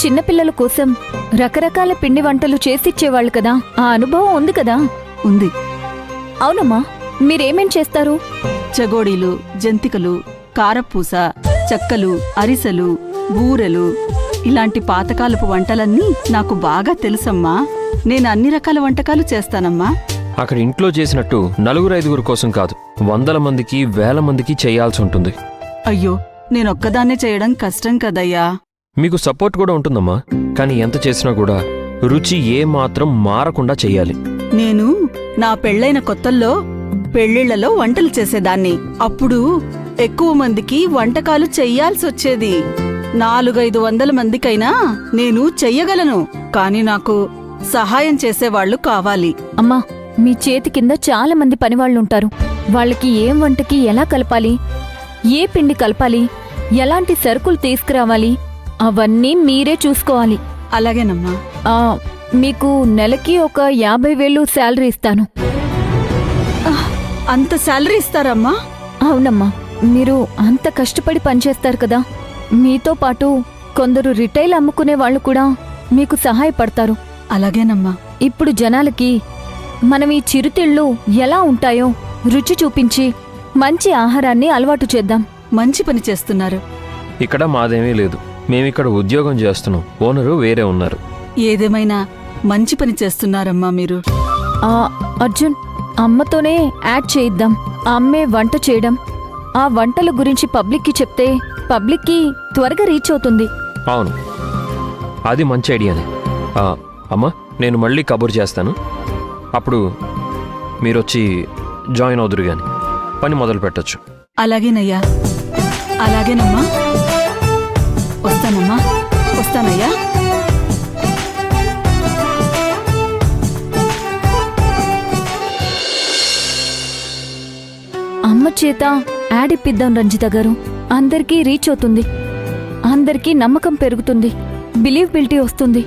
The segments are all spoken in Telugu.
చిన్నపిల్లల కోసం రకరకాల పిండి వంటలు చేసిచ్చేవాళ్ళు కదా, ఆ అనుభవం ఉంది కదా? ఉంది. అవునమ్మా, మీరేమేం చేస్తారు? చెగోడీలు, జంతికలు, కారపూస, చెక్కలు, అరిసెలు, బూరెలు ఇలాంటి పాతకాలపు వంటలన్నీ నాకు బాగా తెలుసమ్మా. నేను అన్ని రకాల వంటకాలు చేస్తానమ్మా. అక్కడ ఇంట్లో చేసినట్టు 4-5 కోసం కాదు, 100 మందికి 1000 మందికి చేయాల్సి ఉంటుంది. అయ్యో, నేనొక్కదాన్నే చేయడం కష్టం కదయ్యా. మీకు సపోర్ట్ కూడా ఉంటుందమ్మా, కానీ ఎంత చేసినా కూడా రుచి ఏ మాత్రం మారకుండా చెయ్యాలి. నేను నా పెళ్ళైన కొత్తల్లో పెళ్ళిళ్లలో వంటలు చేసేదాన్ని. అప్పుడు ఎక్కువ మందికి వంటకాలు చెయ్యాల్సొచ్చేది. 400-500 మందికైనా నేను చెయ్యగలను, కాని నాకు సహాయం చేసేవాళ్లు కావాలి. అమ్మా, మీ చేతి కింద చాలా మంది పనివాళ్లుంటారు. వాళ్ళకి ఏం వంటకి ఎలా కలపాలి, ఏ పిండి కలపాలి, ఎలాంటి సరుకులు తీసుకురావాలి, అవన్నీ మీరే చూసుకోవాలి. అలాగేనమ్మా. మీకు నెలకి ఒక 50,000 శాలరీ ఇస్తాను. అంత శాలరీ ఇస్తారమ్మా? అవునమ్మా, మీరు అంత కష్టపడి పనిచేస్తారు కదా. మీతో పాటు కొందరు రిటైల్ అమ్ముకునే వాళ్ళు కూడా మీకు సహాయపడతారు. అలాగేనమ్మా. ఇప్పుడు జనాలకి మనం ఈ చిరుతిళ్ళు ఎలా ఉంటాయో రుచి చూపించి మంచి ఆహారాన్ని అలవాటు చేద్దాం. మంచి పని చేస్తున్నారు. ఇక్కడ మాదేమీ లేదు, మేమిక్కడ ఉద్యోగం చేస్తున్నాం, ఓనరు వేరే ఉన్నారు. ఏదేమైనా మంచి పని చేస్తున్నారమ్మా మీరు. అర్జున్, అమ్మతోనే యాడ్ చేయిద్దాం. అమ్మే వంట చేయడం, ఆ వంటల గురించి పబ్లిక్కి చెప్తే పబ్లిక్కి త్వరగా రీచ్ అవుతుంది. అవును, అది మంచి ఐడియానే. అమ్మా, నేను మళ్ళీ కబురు చేస్తాను, అప్పుడు మీరొచ్చి జాయిన్ అవుదురు గాని పని మొదలు పెట్టచ్చు. అలాగేనయ్యా. అలాగేనమ్మా. వస్తానమ్మా, వస్తానయ్యా. అమ్మ చేత యాడ్ ఇప్పిద్దాం రంజిత గారు. అందరికీ రీచ్ అవుతుంది, అందరికీ నమ్మకం పెరుగుతుంది, బిలీవబిలిటీ వస్తుంది.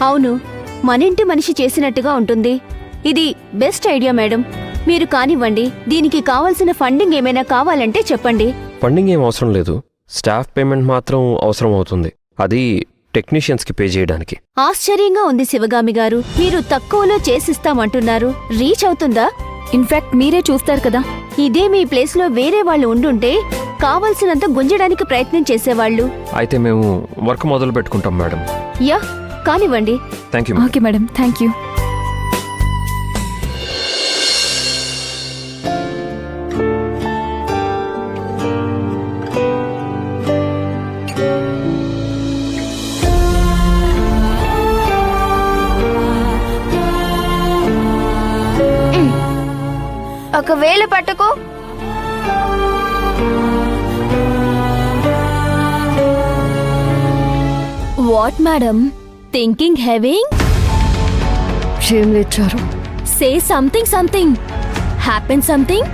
అవును, మనింటి మనిషి చేసినట్టుగా ఉంటుంది. ఇది బెస్ట్ ఐడియా మేడం. మీరు కానివ్వండి. దీనికి కావాల్సిన ఫండింగ్ ఏమైనా కావాలంటే చెప్పండి. ఫండింగ్ ఏం అవసరం లేదు, స్టాఫ్ పేమెంట్ మాత్రం అవసరం అవుతుంది. అది టెక్నీషియన్స్కి పే చేయడానికి. ఆశ్చర్యంగా ఉంది శివగామి గారు, మీరు తక్కువలో చేసిస్తామంటున్నారు. రీచ్ అవుతుందా? ఇన్ఫాక్ట్ మీరే చూస్తారు కదా. ఇదే మీ ప్లేస్లో వేరే వాళ్ళు ఉండుంటే కావలసినంత గుంజడానికి ప్రయత్నం చేసేవాళ్ళు. అయితే మేము వర్క్ మొదలు పెట్టుకుంటాం మేడం. యా, కానివ్వండి. Thank you. Okay madam, thank you. ఒకవేళ పట్టుకో. What madam, thinking having? ఏం లేచారు? Say something happen something.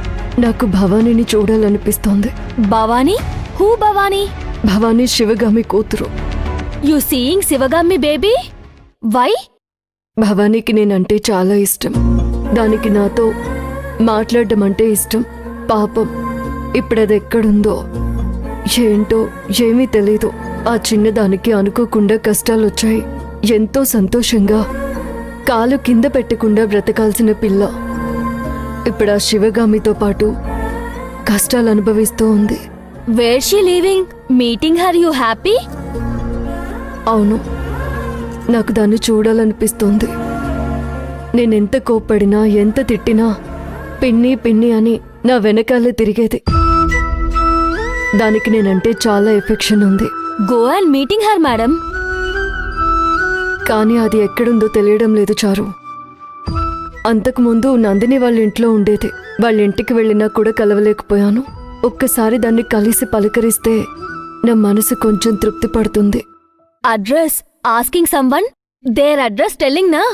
నాకు భవానీని చూడాలనిపిస్తోంది. భవానీ? హూ భవానీ? భవానీ శివగామి కూతురు. You seeing Sivagami baby? Why? భవానీకి నేనంటే చాలా ఇష్టం. దానికి నాతో మాట్లాడడం అంటే ఇష్టం. పాపం, ఇప్పుడది ఎక్కడుందో ఏంటో ఏమీ తెలీదు. ఆ చిన్నదానికి అనుకోకుండా కష్టాలొచ్చాయి. ఎంతో సంతోషంగా కాలు కింద పెట్టకుండా బ్రతకాల్సిన పిల్ల ఇప్పుడు ఆ శివగామితో పాటు కష్టాలు అనుభవిస్తూ ఉంది. Where she living? Meeting her you happy? అవును, నాకు దాన్ని చూడాలనిపిస్తోంది. నేనెంత కోప్పడినా ఎంత తిట్టినా పిన్ని పిన్ని అని నా వెనకాలే తిరిగేది. దానికి నేనంటే చాలా ఎఫెక్షన్ ఉంది. Go and meeting her madam. కానీ అది ఎక్కడుందో తెలియడం లేదు చారు. అంతకుముందు నందిని వాళ్ళ ఇంట్లో ఉండేది. వాళ్ళ ఇంటికి వెళ్ళినా కూడా కలవలేకపోయాను. ఒక్కసారి దాన్ని కలిసి పలకరిస్తే నా మనసు కొంచెం తృప్తి పడుతుంది. Address asking someone, their address telling నా?